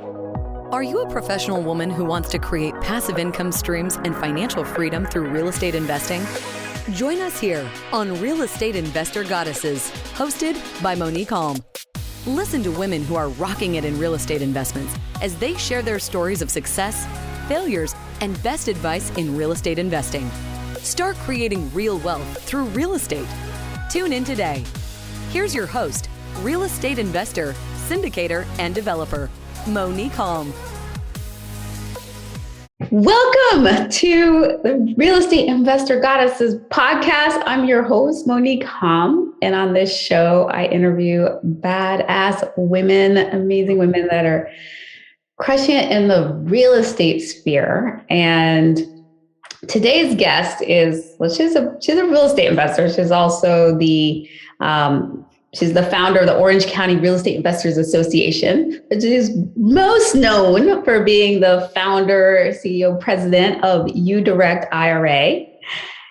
Are you a professional woman who wants to create passive income streams and financial freedom through real estate investing? Join us here on Real Estate Investor Goddesses, hosted by Monique Halm. Listen to women who are rocking it in real estate investments as they share their stories of success, failures, and best advice in real estate investing. Start creating real wealth through real estate. Tune in today. Here's your host, real estate investor, syndicator, and developer, Monique Halm. Welcome to the Real Estate Investor Goddesses podcast. I'm your host, Monique Halm. And on this show, I interview badass women, amazing women that are crushing it in the real estate sphere. And today's guest is, well, she's a real estate investor. She's also she's the founder of the Orange County Real Estate Investors Association, which is most known for being the founder, CEO, president of uDirect IRA.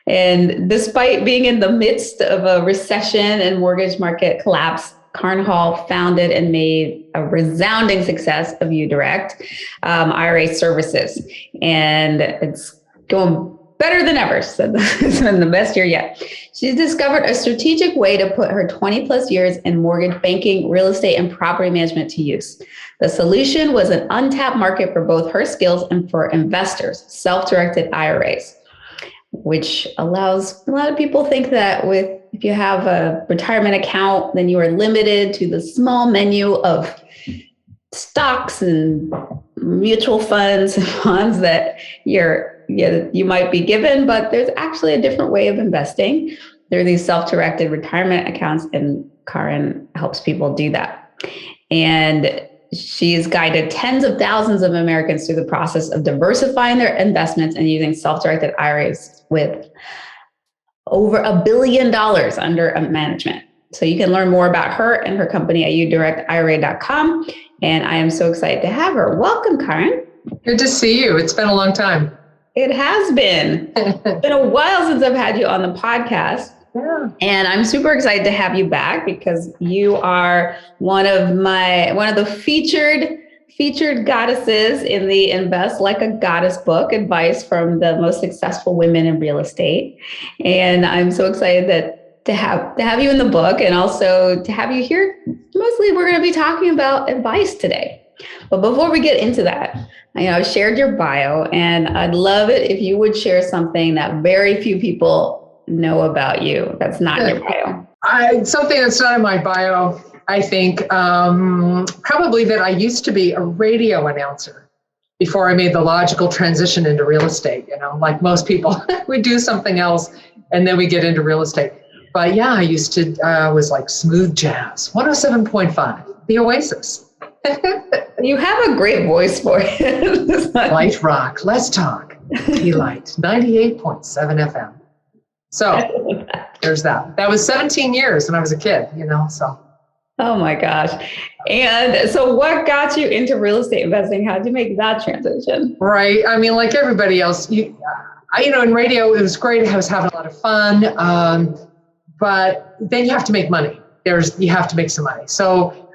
And despite being in the midst of a recession and mortgage market collapse, Kaaren Hall founded and made a resounding success of uDirect IRA services. And it's going better than ever. So it's been the best year yet. She's discovered a strategic way to put her 20 plus years in mortgage banking, real estate, and property management to use. The solution was an untapped market for both her skills and for investors, self-directed IRAs, which allows a lot of people think that if you have a retirement account, then you are limited to the small menu of stocks and mutual funds and bonds that you might be given, but there's actually a different way of investing. There are these self-directed retirement accounts, and Kaaren helps people do that. And she's guided tens of thousands of Americans through the process of diversifying their investments and using self-directed IRAs with over $1 billion under management. So you can learn more about her and her company at udirectira.com. And I am so excited to have her. Welcome, Kaaren. Good to see you. It's been a long time. It has been. It's been a while since I've had you on the podcast. Yeah. And I'm super excited to have you back because you are one of the featured goddesses in the Invest Like a Goddess book, advice from the most successful women in real estate. And I'm so excited to have you in the book and also to have you here. Mostly we're going to be talking about advice today. But before we get into that, I've shared your bio, and I'd love it if you would share something that very few people know about you that's not in your bio. Something that's not in my bio, I think, probably that I used to be a radio announcer before I made the logical transition into real estate. Like most people, we do something else and then we get into real estate. But yeah, I used to, was like smooth jazz, 107.5, the Oasis. You have a great voice for it. Light rock, let's talk. T-Light, 98.7 FM. So there's that. That was 17 years when I was a kid, so. Oh my gosh. And so what got you into real estate investing? How did you make that transition? Right. I mean, like everybody else, in radio, it was great. I was having a lot of fun. But then you have to make money. You have to make some money. So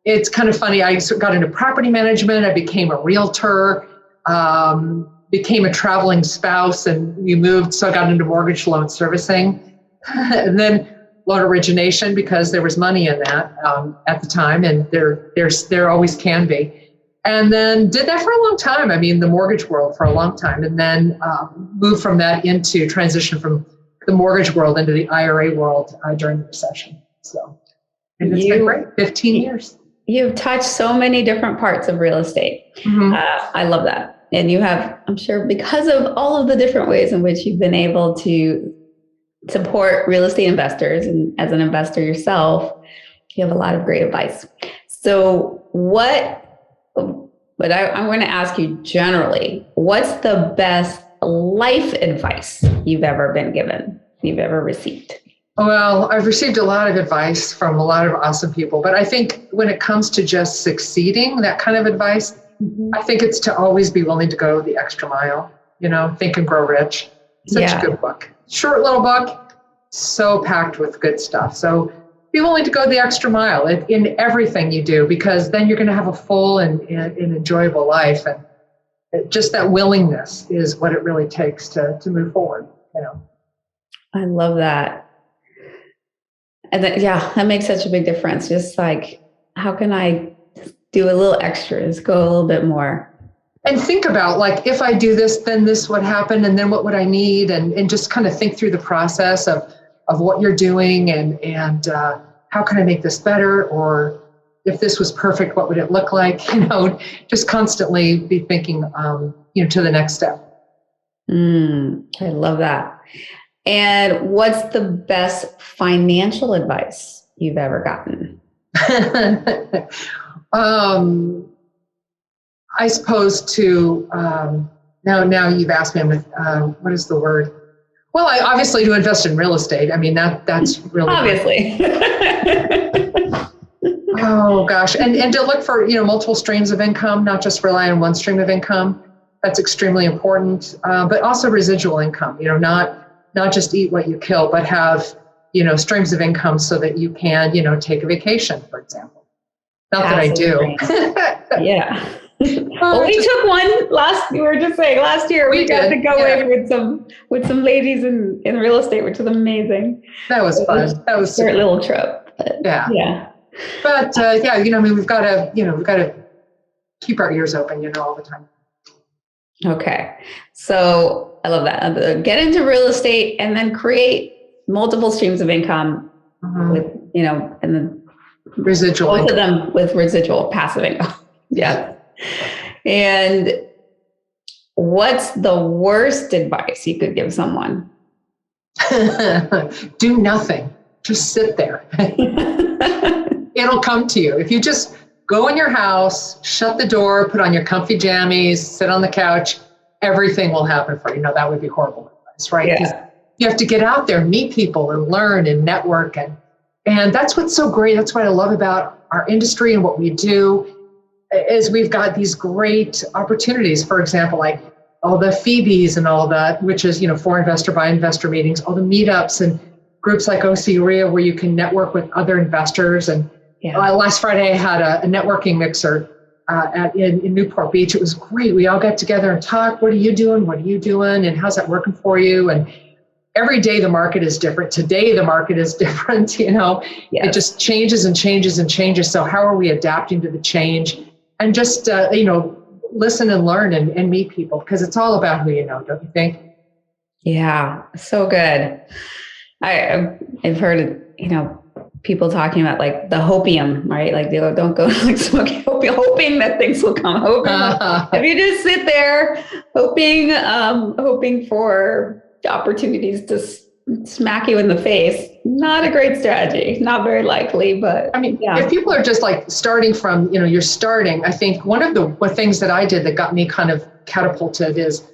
it's kind of funny. I got into property management. I became a realtor, became a traveling spouse, and we moved. So I got into mortgage loan servicing and then loan origination because there was money in that at the time. And there always can be. And then did that for a long time. I mean, the mortgage world for a long time. And then moved from that into transition from the mortgage world into the IRA world during the recession. So and it's been great, 15 years. You've touched so many different parts of real estate. Mm-hmm. I love that. And you have, I'm sure, because of all of the different ways in which you've been able to support real estate investors, and as an investor yourself, you have a lot of great advice. So but I'm going to ask you generally, what's the best life advice you've ever been given, you've ever received? Well, I've received a lot of advice from a lot of awesome people, but I think when it comes to just succeeding, that kind of advice, I think it's to always be willing to go the extra mile, Think and Grow Rich. Such a good book. Short little book, so packed with good stuff. So be willing to go the extra mile in everything you do, because then you're going to have a full and enjoyable life. And just that willingness is what it really takes to move forward. I love that. And that makes such a big difference. Just like, how can I do a little extra, just go a little bit more? And think about, like, if I do this, then this would happen, and then what would I need? And just kind of think through the process of what you're doing, and how can I make this better? Or if this was perfect, what would it look like? Just constantly be thinking, to the next step. I love that. And what's the best financial advice you've ever gotten? I suppose now you've asked me, what is the word? Well, I obviously to invest in real estate. I mean, that's really obviously. Oh gosh. And to look for, multiple streams of income, not just rely on one stream of income. That's extremely important. But also residual income, not just eat what you kill, but have, streams of income so that you can, take a vacation, for example. Not that I do. Yeah. Well, we took one last year we got to go in with some ladies in real estate, which was amazing. That was fun. That was a short little trip. But, yeah. But we've got to keep our ears open, all the time. Okay. So I love that. Get into real estate and then create multiple streams of income with, and then residual both income. of them with residual passive income. Yeah. And what's the worst advice you could give someone? Do nothing. Just sit there. It'll come to you. If you just go in your house, shut the door, put on your comfy jammies, sit on the couch, everything will happen for you. That would be horrible advice, right? Yeah. You have to get out there, meet people and learn and network. And that's what's so great. That's what I love about our industry and what we do. Is we've got these great opportunities, for example, like all the Phoebes and all that, which is, for investor by investor meetings, all the meetups and groups like OCREA where you can network with other investors. And last Friday I had a networking mixer in Newport Beach. It was great. We all got together and talked. What are you doing? What are you doing? And how's that working for you? And every day the market is different. Today the market is different. It just changes and changes and changes. So how are we adapting to the change? And just, listen and learn and meet people, because it's all about who you know, don't you think? Yeah, so good. I've heard, people talking about like the hopium, right? Like they don't go like smoking opium, hoping that things will come. If you just sit there hoping for opportunities to smack you in the face, not a great strategy, not very likely, but I mean, if people are just like starting from, you're starting, I think one of the things that I did that got me kind of catapulted is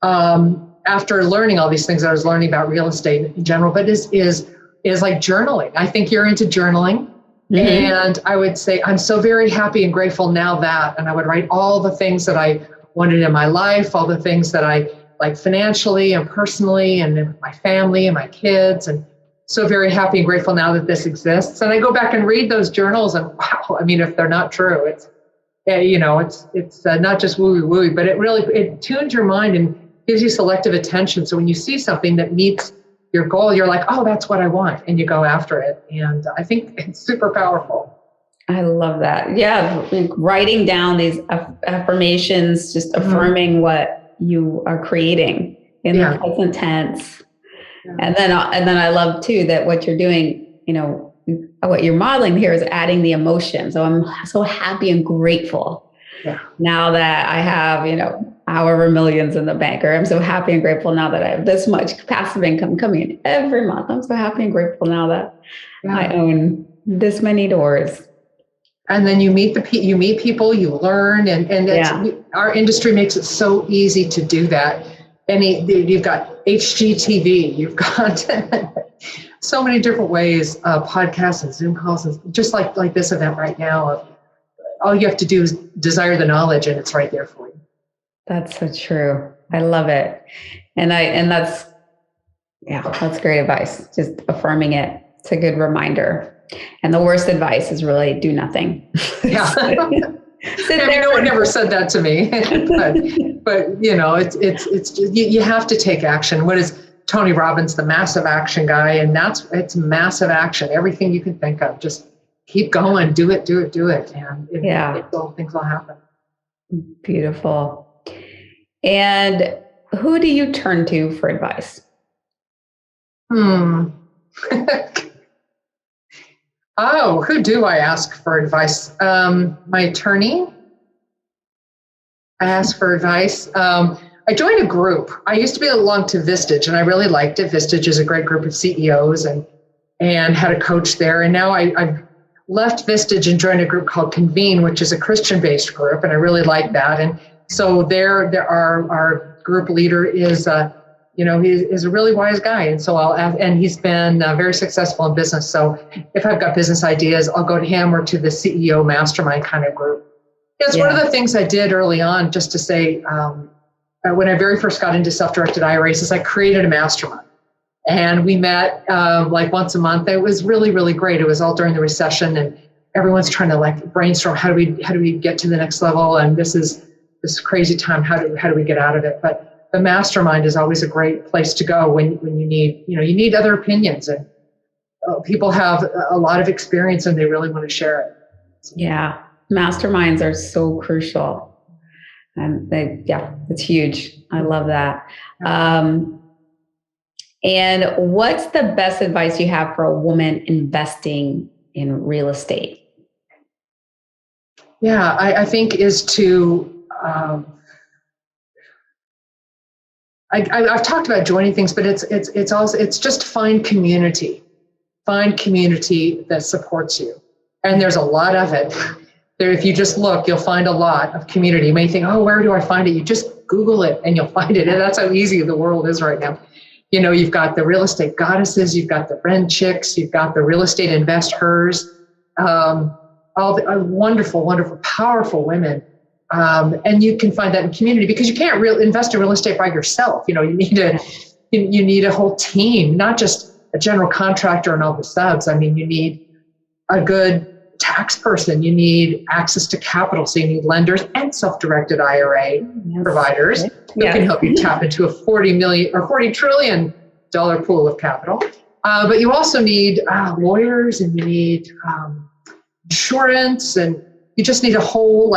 after learning all these things I was learning about real estate in general, but is like journaling. I think you're into journaling. Mm-hmm. And I would say, I'm so very happy and grateful now that, and I would write all the things that I wanted in my life, all the things that I like financially and personally and with my family and my kids. And so very happy and grateful now that this exists. And I go back and read those journals and wow, I mean, if they're not true, it's not just wooey, but it tunes your mind and gives you selective attention. So when you see something that meets your goal, you're like, oh, that's what I want. And you go after it. And I think it's super powerful. I love that. Yeah. Writing down these affirmations, just affirming what you are creating in the present tense. Yeah. And then I love too, that what you're doing, what you're modeling here is adding the emotion. So I'm so happy and grateful now that I have, however millions in the bank, or I'm so happy and grateful now that I have this much passive income coming in every month. I'm so happy and grateful now that I own this many doors. And then you meet people, you learn, and our industry makes it so easy to do that. And you've got HGTV, you've got so many different ways, podcasts and Zoom calls, and just like this event right now. All you have to do is desire the knowledge, and it's right there for you. That's so true. I love it, and that's great advice. Just affirming it. It's a good reminder And the worst advice is really do nothing. Yeah. No one never said that to me, but you know, it's just, you have to take action. What is Tony Robbins, the massive action guy? And it's massive action. Everything you can think of, just keep going, do it. And things will happen. Beautiful. And who do you turn to for advice? Oh, who do I ask for advice? My attorney. I ask for advice. I joined a group. I used to belong to Vistage, and I really liked it. Vistage is a great group of CEOs, and had a coach there. And now I've left Vistage and joined a group called Convene, which is a Christian-based group, and I really like that. And so our group leader is he's a really wise guy. And so and he's been very successful in business. So if I've got business ideas, I'll go to him or to the CEO mastermind kind of group. It's one of the things I did early on, just to say, when I very first got into self-directed IRAs, is I created a mastermind. And we met like once a month. It was really, really great. It was all during the recession, and everyone's trying to like brainstorm, how do we get to the next level? And this is this crazy time. How do we get out of it? But the mastermind is always a great place to go when you need other opinions, and people have a lot of experience and they really want to share it. Yeah. Masterminds are so crucial, and it's huge. I love that. And what's the best advice you have for a woman investing in real estate? Yeah, I think is to, I've talked about joining things, but it's also just find community that supports you. And there's a lot of it there. If you just look, you'll find a lot of community. You may think, oh, where do I find it? You just Google it and you'll find it. And that's how easy the world is right now. You know, you've got the real estate goddesses, you've got the rent chicks, you've got the real estate investors, all the wonderful, wonderful, powerful women. And you can find that in community, because you can't invest in real estate by yourself. You know, you need a whole team, not just a general contractor and all the subs. I mean, you need a good tax person, you need access to capital. So you need lenders and self-directed IRA providers who can help you tap into a $40 trillion pool of capital. But you also need lawyers, and you need insurance, and you just need a whole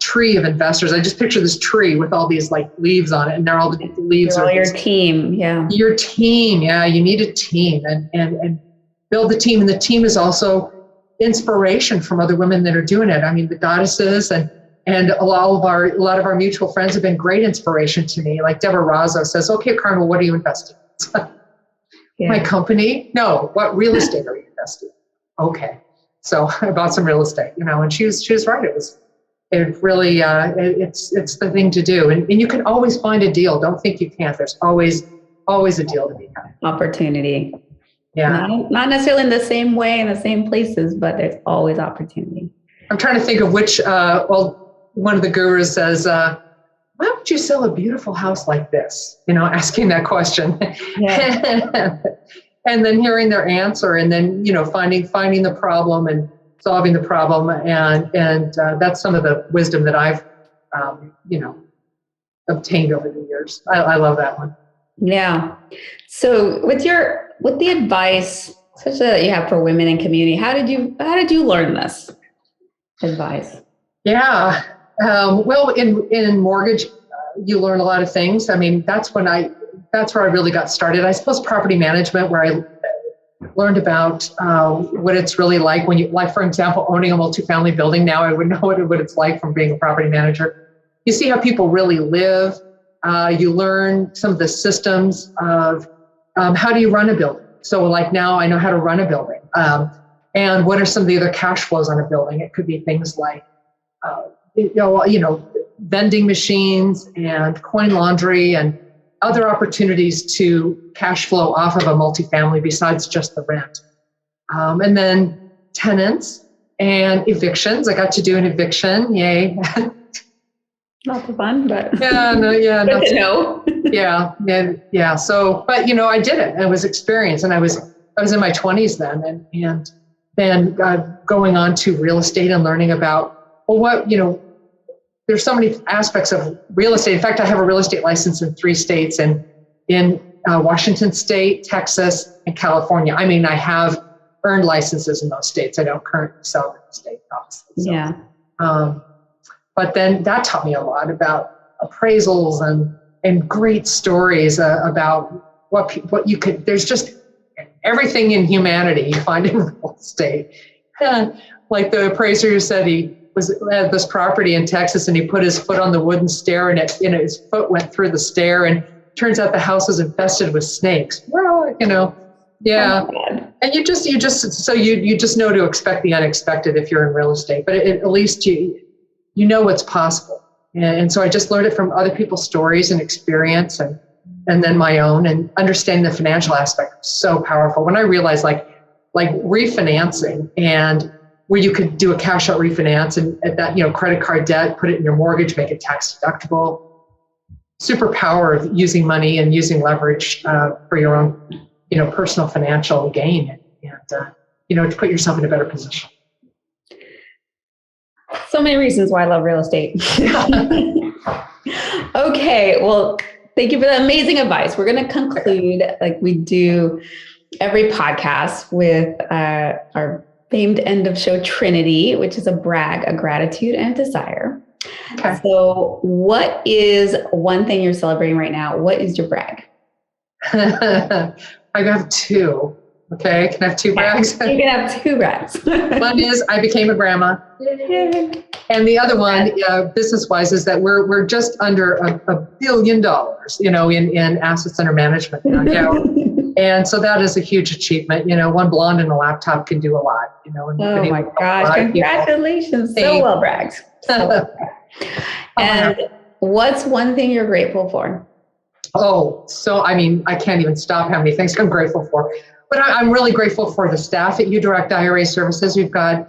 tree of investors. I just picture this tree with all these leaves on it, and they're all the leaves. All your team, Your team, you need a team, and build the team. And the team is also inspiration from other women that are doing it. I mean, the goddesses and a lot of our mutual friends have been great inspiration to me. Like Deborah Razzo says, "Okay, Kaaren, well, what are you investing in?" My company? No. What real estate are you investing in? Okay. So I bought some real estate, and she was right. It really, it's the thing to do. And you can always find a deal. Don't think you can't. There's always a deal to be had. Opportunity. Yeah. Not necessarily in the same way, in the same places, but there's always opportunity. I'm trying to think of which, one of the gurus says, why would you sell a beautiful house like this? Asking that question. Yeah. And then hearing their answer, and then, finding the problem and solving the problem. And that's some of the wisdom that I've, obtained over the years. I love that one. Yeah. So with the advice, especially that you have for women in community, how did you learn this advice? Yeah. Well, in mortgage, you learn a lot of things. I mean, that's where I really got started. I suppose property management, where I learned about what it's really like when you, for example, owning a multifamily building. Now I would know what it's like from being a property manager. You see how people really live. You learn some of the systems of how do you run a building. So now I know how to run a building. And what are some of the other cash flows on a building? It could be things like, vending machines and coin laundry and other opportunities to cash flow off of a multifamily besides just the rent. And then tenants and evictions. I got to do an eviction. Yay. Not the fun, but good to know. Yeah. So, but I did it. It was experience, and I was in my 20s then, and then going on to real estate and learning about, there's so many aspects of real estate. In fact, I have a real estate license in 3 states, and in Washington State, Texas, and California. I mean, I have earned licenses in those states. I don't currently sell in the state, obviously. So, yeah. But then that taught me a lot about appraisals and great stories about what you could. There's just everything in humanity you find in real estate. Like the appraiser who said he had this property in Texas and he put his foot on the wooden stair and his foot went through the stair, and turns out the house was infested with snakes. Well, yeah. Oh, and you just know to expect the unexpected if you're in real estate, but at least you know what's possible. And so I just learned it from other people's stories and experience, and then my own, and understanding the financial aspect was so powerful. When I realized like refinancing, and where you could do a cash out refinance and at that, credit card debt, put it in your mortgage, make it tax deductible. Superpower of using money and using leverage for your own, personal financial gain, and to put yourself in a better position. So many reasons why I love real estate. Okay, well, thank you for that amazing advice. We're going to conclude like we do every podcast with our famed end of show Trinity, which is a brag, a gratitude, and a desire. Okay. So what is one thing you're celebrating right now? What is your brag? I have 2. Okay. Can I have 2 brags? You can have 2 brags. One is I became a grandma. Yay. And the other one, business-wise, is that we're just under $1 billion, in assets under management now. And so that is a huge achievement. One blonde and a laptop can do a lot. Oh my gosh! Congratulations! So well bragged. And what's one thing you're grateful for? Oh, so I can't even stop how many things I'm grateful for. But I'm really grateful for the staff at uDirect IRA Services. We've got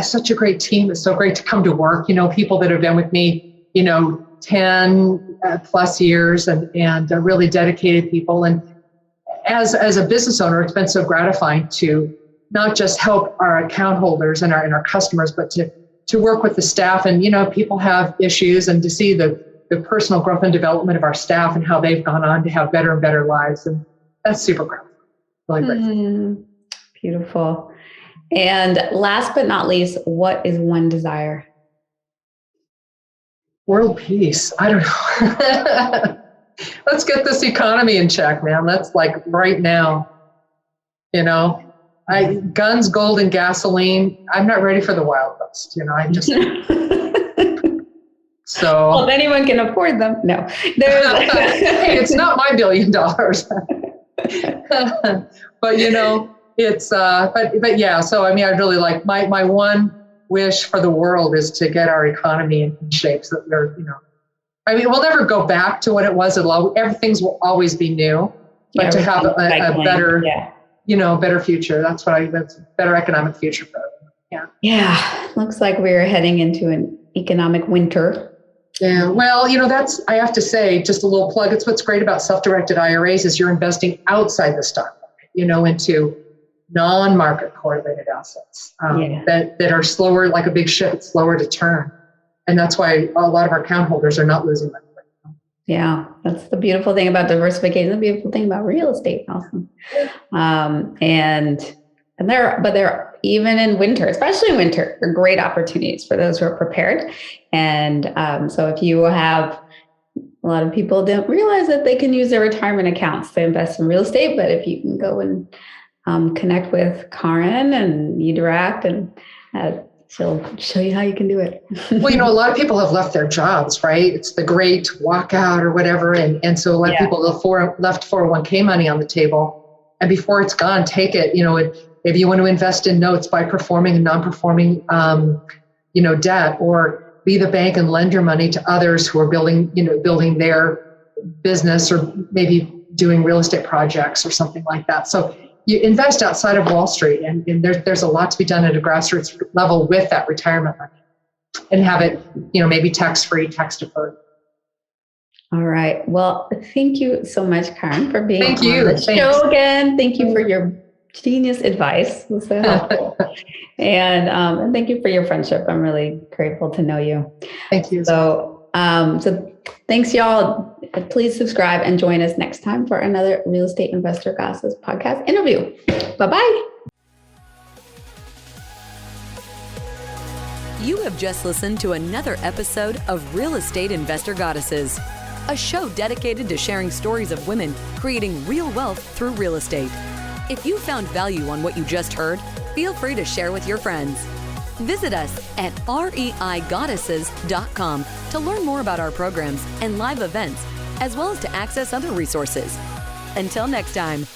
such a great team. It's so great to come to work. People that have been with me, 10 plus years, and really dedicated people. And as a business owner, it's been so gratifying to not just help our account holders and our customers, but to work with the staff. And, people have issues, and to see the personal growth and development of our staff and how they've gone on to have better and better lives. And that's super grateful. Really grateful. Beautiful. And last but not least, what is one desire? World peace. I don't know. Let's get this economy in check, man. That's like right now, guns, gold, and gasoline. I'm not ready for the Wild West. I just, so. Well, if anyone can afford them. No. Hey, it's not my $1 billion. But, it's, but yeah. So, I really like my one wish for the world is to get our economy in shape so that we're, we'll never go back to what it was. Everything will always be new, but to have a better, better future. That's better economic future for everyone. Yeah. Yeah. Looks like we're heading into an economic winter. Yeah. Well, that's, I have to say, just a little plug. It's what's great about self-directed IRAs is you're investing outside the stock market, into non-market correlated assets that are slower, like a big ship. It's slower to turn. And that's why a lot of our account holders are not losing money. Yeah, that's the beautiful thing about diversification. The beautiful thing about real estate, also. And there, even in winter, especially in winter, are great opportunities for those who are prepared. And so if you have, a lot of people don't realize that they can use their retirement accounts to invest in real estate. But if you can go and connect with Kaaren and uDirect, and she'll show you how you can do it. Well, a lot of people have left their jobs, right? It's the great walkout or whatever. And so a lot of people left 401k money on the table. And before it's gone, take it. If you want to invest in notes by performing and non-performing, debt, or be the bank and lend your money to others who are building their business, or maybe doing real estate projects or something like that. So you invest outside of Wall Street, and there's a lot to be done at a grassroots level with that retirement money, and have it, maybe tax-free, tax-deferred. All right. Well, thank you so much, Kaaren, for being on the show again. Thank you for your genius advice. It was so helpful. And thank you for your friendship. I'm really grateful to know you. Thank you. So thanks, y'all. Please subscribe and join us next time for another Real Estate Investor Goddesses podcast interview. Bye-bye. You have just listened to another episode of Real Estate Investor Goddesses, a show dedicated to sharing stories of women creating real wealth through real estate. If you found value on what you just heard, feel free to share with your friends. Visit us at reigoddesses.com to learn more about our programs and live events, as well as to access other resources. Until next time.